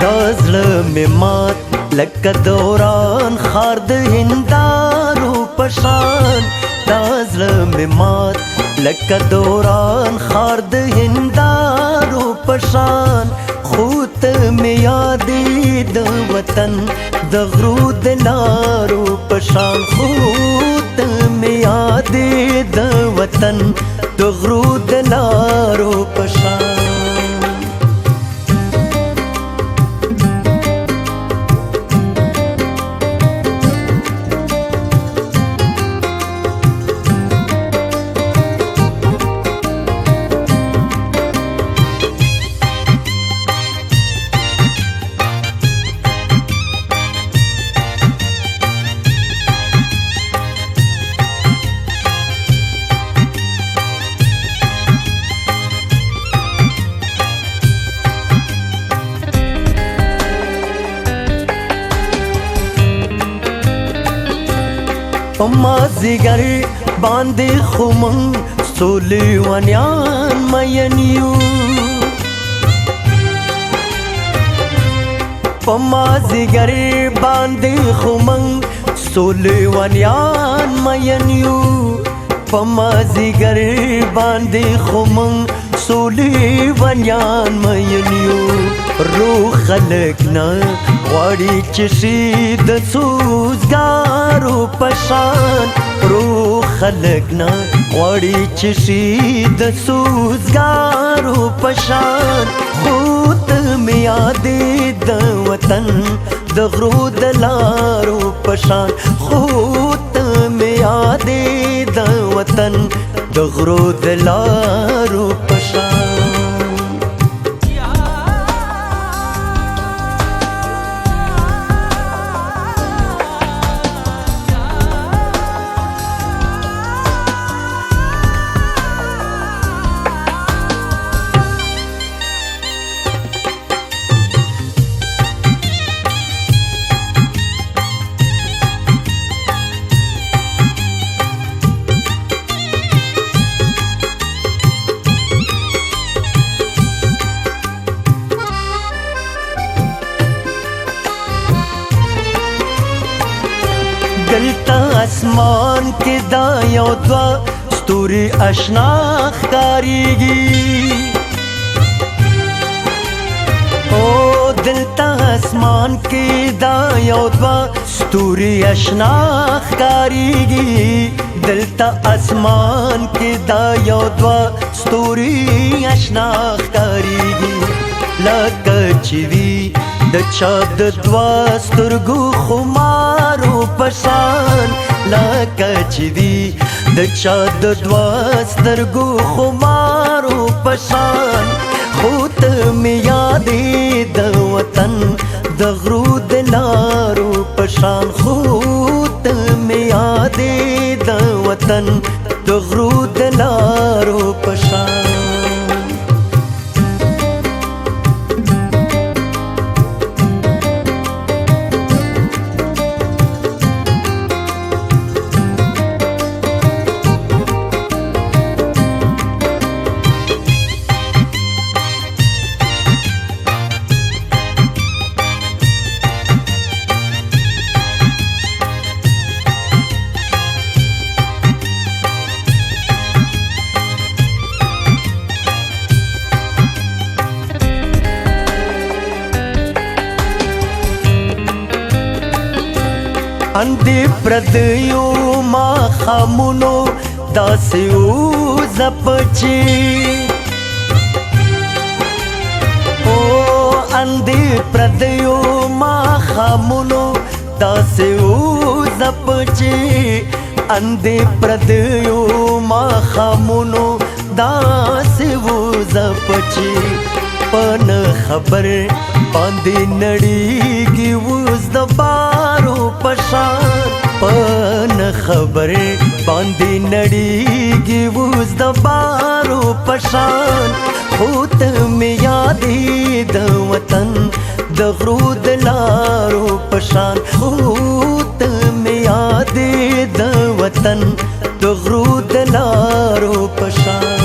دازړه مې مات لکه دوران خار د هندارو پشان دازړه مې مات لکه دوران خار د هندارو پشان خوت مې یادې د وطن د غرو د لارو پشان خوت مې یادې د وطن د غرو د لارو پشان مازیګر باندې خو موږ سولیوانیان مین یو په مازیګر باندې خو موږ سولیوانیان مین یو په مازیګر باندې خو موږ سولیوانیان مین یو روح خلک نه غواړي چې شي د سوزګارو پشان روح خلک نه غواړي چې شي د سوزګارو پشان خوت مې یادې د وطن د غرو د لارو پشان خوت مې یادې د وطن د غرو د لارو پشان دلتا اسمان کې دا یو دوا ستوري آشنا ښکارېږي او دلتا اسمان کې دا یو دوا ستوري آشنا ښکارېږي دلتا اسمان کې دا یو دوا ستوري آشنا ښکارېږي لکه چې وي د چا د دوا سترګو خمارو پشان لکه چې وي د چا د دوا سترګو خمارو پشان خوت مې یادې د وطن د غرو د لارو پشان خوت مې یادې د وطن د غرو د لارو پشان اندې پردیو ماښامونو داسې وځپچې او اندې پردیو ماښامونو داسې وځپچې اندې پردیو ماښامونو داسې وځپچې په نه خبر باندې نړیږي اوس د بارو پشان په نه خبر باندې نړیږي اوس د بارو پشان خوت مې یادې د وطن د غرو د لارو پشان خوت مې یادې د وطن د غرو د لارو پشان